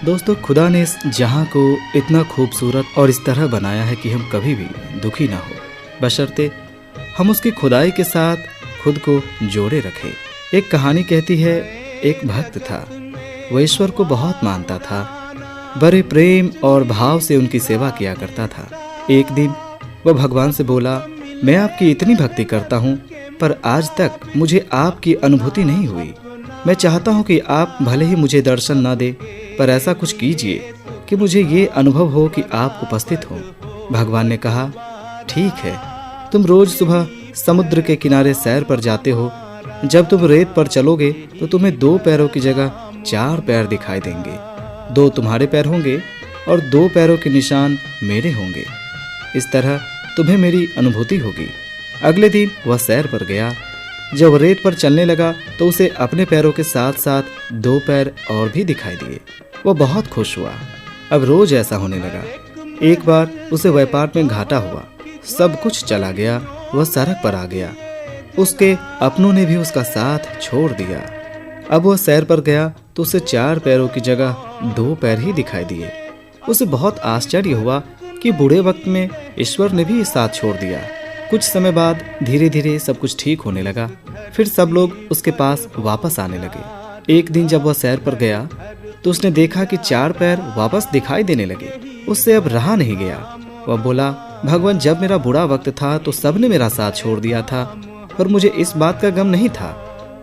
दोस्तों, खुदा ने इस जहां को इतना खूबसूरत और इस तरह बनाया है कि हम कभी भी दुखी ना हो, बशर्ते हम उसकी खुदाई के साथ खुद को जोड़े रखें। एक कहानी कहती है, एक भक्त था, वह ईश्वर को बहुत मानता था, बड़े प्रेम और भाव से उनकी सेवा किया करता था। एक दिन वह भगवान से बोला, मैं आपकी इतनी भक्ति करता हूँ, पर आज तक मुझे आपकी अनुभूति नहीं हुई। मैं चाहता हूँ कि आप भले ही मुझे दर्शन ना दे, पर ऐसा कुछ कीजिए कि मुझे ये अनुभव हो कि आप उपस्थित हो। भगवान ने कहा, ठीक है, तुम रोज सुबह समुद्र के किनारे सैर पर जाते हो। जब तुम रेत पर चलोगे तो तुम्हें 2 पैरों की जगह 4 पैर दिखाई देंगे। 2 तुम्हारे पैर होंगे और 2 पैरों के निशान मेरे होंगे। इस तरह तुम्हें मेरी अनुभूति होगी। अगले दिन वह सैर पर गया। जब रेत पर चलने लगा तो उसे अपने पैरों के साथ साथ 2 पैर और भी दिखाई दिए। वह बहुत खुश हुआ। अब रोज ऐसा होने लगा। एक बार उसे व्यापार में घाटा हुआ, सब कुछ चला गया। वह सड़क पर आ गया। उसके अपनों ने भी उसका साथ छोड़ दिया। अब वह सैर पर गया तो उसे 4 पैरों की जगह 2 पैर ही दिखाई दिए। उसे बहुत आश्चर्य हुआ कि बुरे वक्त में ईश्वर ने भी साथ छोड़ दिया। कुछ समय बाद धीरे धीरे सब कुछ ठीक होने लगा। फिर सब लोग उसके पास वापस आने लगे। एक दिन जब वह सैर पर गया तो उसने देखा कि 4 पैर वापस दिखाई देने लगे। उससे अब रहा नहीं गया। वह बोला, भगवान, जब मेरा बुरा वक्त था तो सबने मेरा साथ छोड़ दिया था, पर मुझे इस बात का गम नहीं था,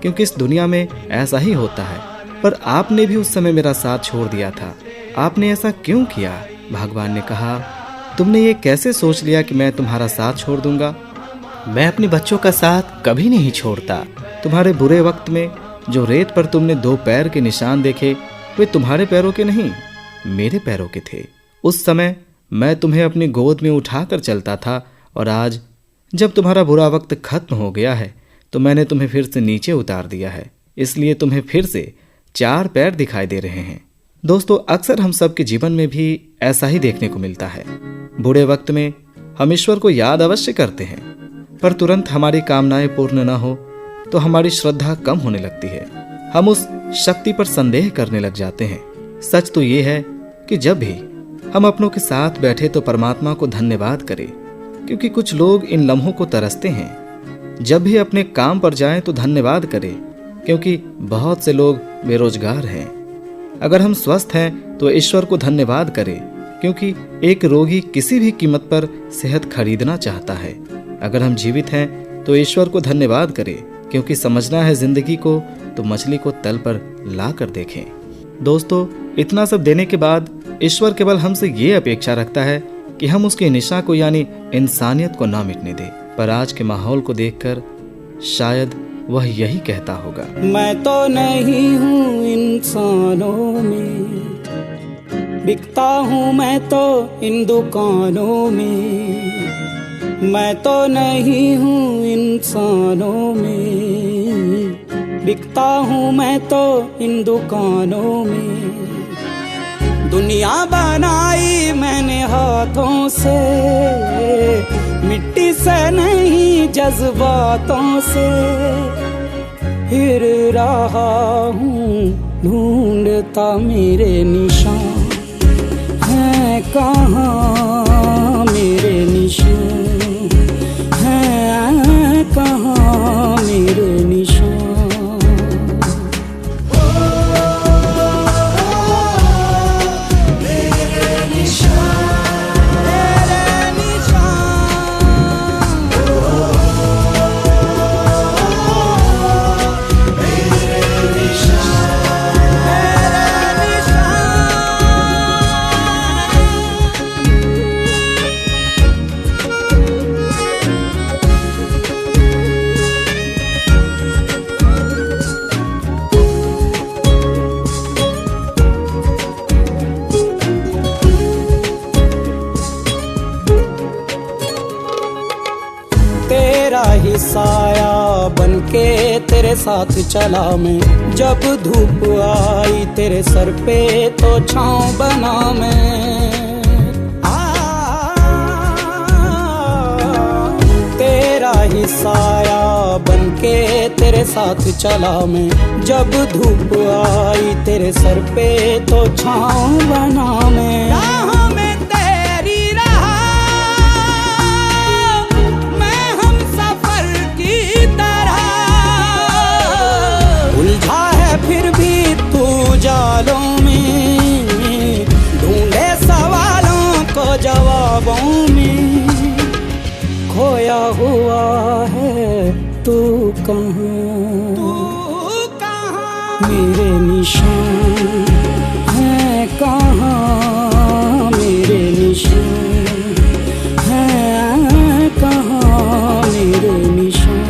क्योंकि इस दुनिया में ऐसा ही होता है। पर आपने भी उस समय मेरा साथ छोड़ दिया था। आपने ऐसा क्यों किया? भगवान ने कहा, तुमने ये कैसे सोच लिया कि मैं तुम्हारा साथ छोड़ दूंगा? मैं अपने बच्चों का साथ कभी नहीं छोड़ता। तुम्हारे बुरे वक्त में जो रेत पर तुमने 2 पैर के निशान देखे, वे तुम्हारे पैरों के नहीं, मेरे पैरों के थे। उस समय मैं तुम्हें अपनी गोद में उठाकर चलता था, और आज जब तुम्हारा बुरा वक्त खत्म हो गया है तो मैंने तुम्हें फिर से नीचे उतार दिया है। इसलिए तुम्हें फिर से 4 पैर दिखाई दे रहे हैं। दोस्तों, अक्सर हम सब के जीवन में भी ऐसा ही देखने को मिलता है। बुरे वक्त में हम ईश्वर को याद अवश्य करते हैं, पर तुरंत हमारी कामनाएं पूर्ण न हो तो हमारी श्रद्धा कम होने लगती है। हम उस शक्ति पर संदेह करने लग जाते हैं। सच तो ये है कि जब भी हम अपनों के साथ बैठे तो परमात्मा को धन्यवाद करें, क्योंकि कुछ लोग इन लम्हों को तरसते हैं। जब भी अपने काम पर जाएं तो धन्यवाद करें, क्योंकि बहुत से लोग बेरोजगार हैं। अगर हम स्वस्थ हैं तो ईश्वर को धन्यवाद करें, क्योंकि एक रोगी किसी भी कीमत पर सेहत खरीदना चाहता है। अगर हम जीवित हैं तो ईश्वर को धन्यवाद करें, क्योंकि समझना है जिंदगी को तो मछली को तल पर ला कर देखें। दोस्तों, इतना सब देने के बाद ईश्वर केवल हमसे ये अपेक्षा रखता है कि हम उसकी निशा को यानी इंसानियत को ना मिटने दें। पर आज के माहौल को देखकर शायद वह यही कहता होगा, मैं तो नहीं हूँ इंसानों में, बिकता हूँ मैं तो इन दुकानों में। मैं तो नहीं हूँ इंसानों में, बिकता हूँ मैं तो इन दुकानों में। दुनिया बनाई मैंने हाथों से, मिट्टी से नहीं जज्बातों से। फिर रहा हूँ ढूंढता मेरे निशान, है कहाँ मेरे निशान, है कहाँ मेरे निशान। साया बनके तेरे साथ चला मैं, जब धूप आई तेरे सर पे तो छाँव बना मैं। तेरा ही साया बनके तेरे साथ चला मैं, जब धूप आई तेरे सर पे तो छाँव बना मैं। राहों में तेरी रहा मैं हम सफर की तरह, उलझा है फिर भी तू जालों में, ढूंढे सवालों को जवाबों में, खोया हुआ है तू कहाँ, मेरे निशान हैं कहाँ, मेरे निशान हैं कहाँ, मेरे निशान।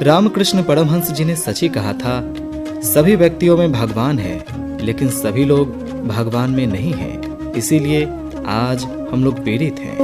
रामकृष्ण परमहंस जी ने सच ही कहा था, सभी व्यक्तियों में भगवान है, लेकिन सभी लोग भगवान में नहीं हैं। इसीलिए आज हम लोग पीड़ित हैं।